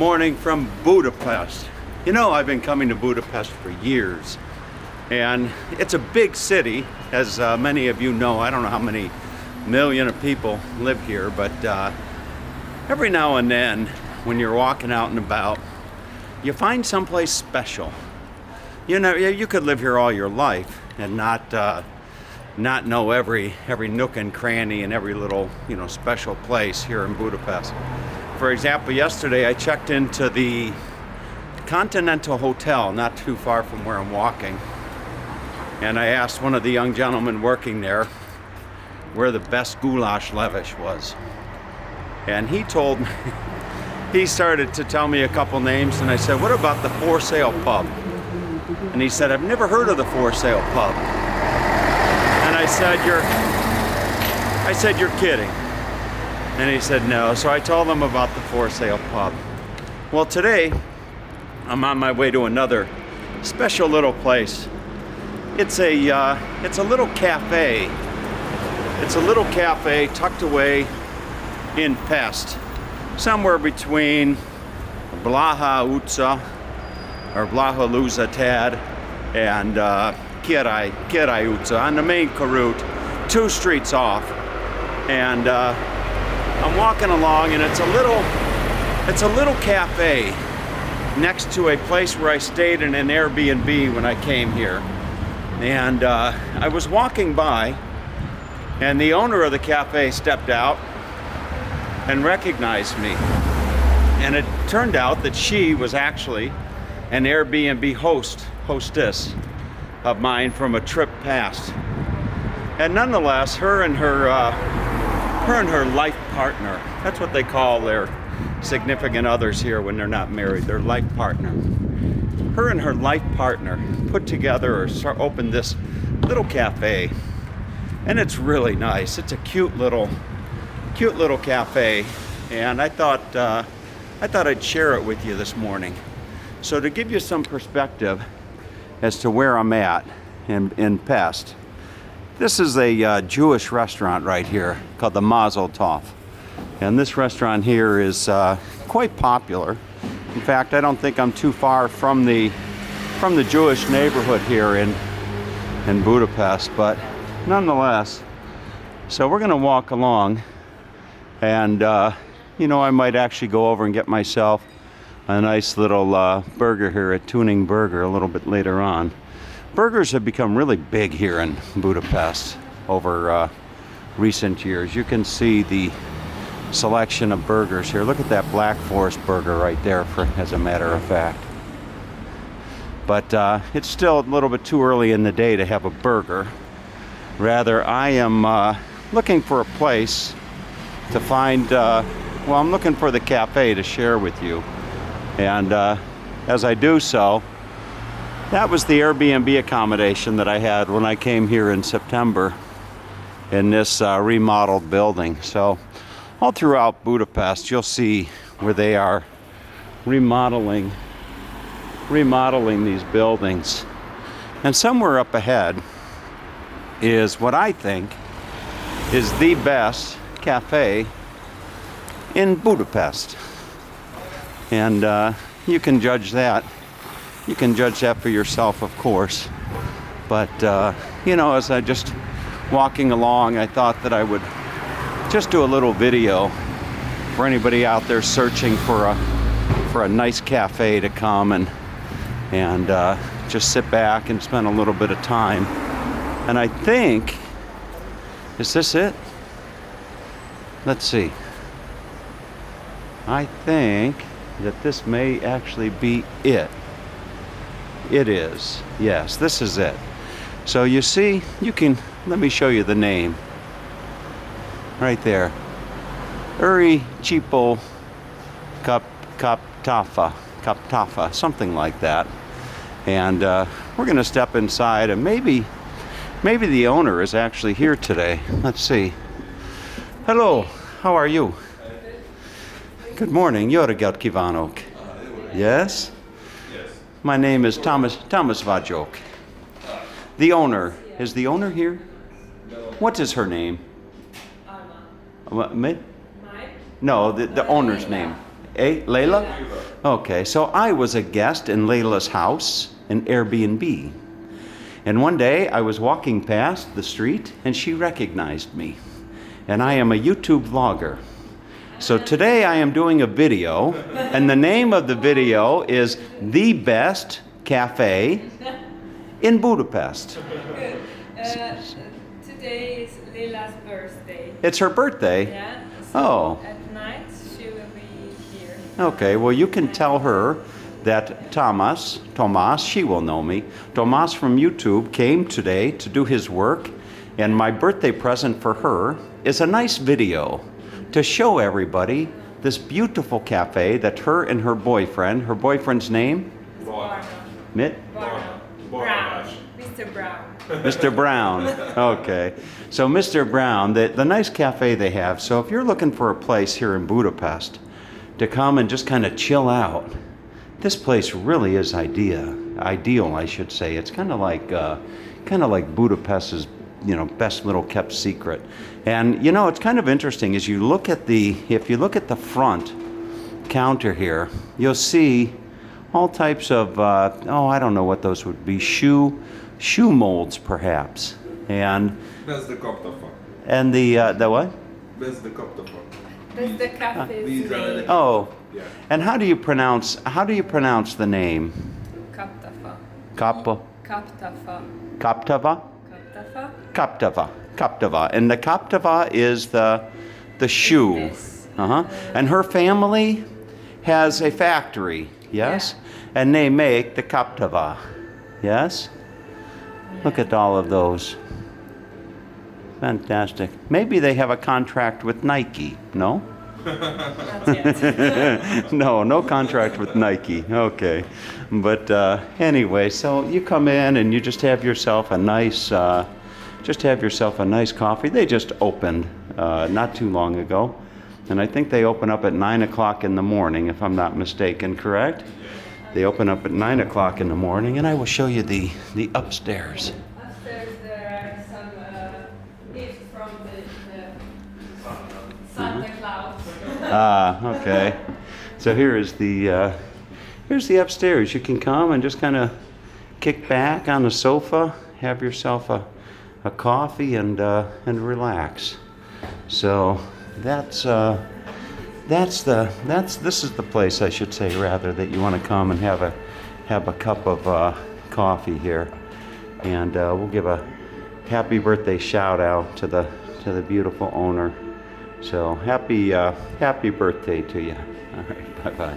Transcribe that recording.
Morning from Budapest. You know, I've been coming to Budapest for years, and it's a big city, as many of you know. I don't know how many million of people live here, but every now and then when you're walking out and about, you find someplace special. You know, you could live here all your life and not know every nook and cranny and every little, special place here in Budapest. For example, yesterday I checked into the Continental Hotel not too far from where I'm walking, and I asked one of the young gentlemen working there where the best goulash levish was. And he told me, he started to tell me a couple names, and I said, what about the For Sale Pub? And he said, I've never heard of the For Sale Pub. And I said, you're kidding. And he said no. So I told him about the For Sale Pub. Well, today I'm on my way to another special little place. It's a little cafe. It's a little cafe tucked away in Pest, somewhere between Blaha Utsa or Blaha Luza Tad and Kirai Utsa on the main route, 2 streets off. And I'm walking along, and it's a little cafe next to a place where I stayed in an Airbnb when I came here. And I was walking by, and the owner of the cafe stepped out and recognized me. And it turned out that she was actually an Airbnb hostess of mine from a trip past. And nonetheless, her and her life partner, that's what they call their significant others here when they're not married, their life partner. Her and her life partner put together or opened this little cafe, and it's really nice. It's a cute little cafe, and I thought I'd share it with you this morning. So to give you some perspective as to where I'm at in Pest, this is a Jewish restaurant right here called the Mazel Tov. And this restaurant here is quite popular. In fact, I don't think I'm too far from the Jewish neighborhood here in Budapest, but nonetheless, so we're gonna walk along, and I might actually go over and get myself a nice little burger here at Tuning Burger a little bit later on. Burgers have become really big here in Budapest over recent years. You can see the selection of burgers here. Look at that Black Forest burger right there, as a matter of fact. But it's still a little bit too early in the day to have a burger. Rather, I am looking for a place to find, I'm looking for the cafe to share with you. And as I do so, that was the Airbnb accommodation that I had when I came here in September in this remodeled building. So all throughout Budapest, you'll see where they are remodeling these buildings. And somewhere up ahead is what I think is the best cafe in Budapest. And you can judge that. You can judge that for yourself, of course. But, as I just walking along, I thought that I would just do a little video for anybody out there searching for a nice cafe to come and just sit back and spend a little bit of time. And I think, is this it? Let's see. I think that this may actually be it. It is. Yes, this is it. So you see, let me show you the name. Right there. Uri Chipo Kaptafa, something like that. And we're going to step inside, and maybe the owner is actually here today. Let's see. Hello, how are you? Good morning. Jörg Kivanok. Yes? My name is Thomas Vajok. The owner. Is the owner here? What is her name? Alma. What, me? Mine? No, the owner's name. Layla? Okay, so I was a guest in Layla's house in Airbnb. And one day I was walking past the street and she recognized me. And I am a YouTube vlogger. So today I am doing a video, and the name of the video is The Best Cafe in Budapest. Good. Today is Lila's birthday. It's her birthday? Yeah. Oh. At night she will be here. Okay, well you can tell her that Tomas, she will know me, Tomas from YouTube came today to do his work, and my birthday present for her is a nice video to show everybody this beautiful cafe that her boyfriend's name? Barno. Mitt? Brown. Mr. Brown. Mr. Brown. Okay. So Mr. Brown, the nice cafe they have. So if you're looking for a place here in Budapest to come and just kind of chill out, this place really is ideal, I should say. It's kind of like Budapest's, best little kept secret. And it's kind of interesting as if you look at the front counter here, you'll see all types of I don't know what those would be, shoe molds perhaps. And That's the Kaptafa. and the what? That's the Kaptafa. That's the cafe's name. Oh. Yeah. And how do you pronounce the name? Kaptafa. Kaptafa? Kaptafa. Kaptafa. Kaptafa. And the Kaptafa is the shoe. This. And her family has a factory, yes? Yeah. And they make the Kaptafa, yes? Yeah. Look at all of those. Fantastic. Maybe they have a contract with Nike, no? Not yet. No contract with Nike. Okay. But anyway, so you come in and you just have yourself a nice coffee. They just opened not too long ago. And I think they open up at 9 o'clock in the morning, if I'm not mistaken, correct? They open up at 9 o'clock in the morning, and I will show you the upstairs. Upstairs there are some gifts from the Santa Claus. Okay. So here's the upstairs. You can come and just kind of kick back on the sofa, have yourself a coffee and relax. So this is the place, I should say, rather, that you want to come and have a cup of coffee here, and we'll give a happy birthday shout out to the beautiful owner. So happy birthday to you. All right, bye bye.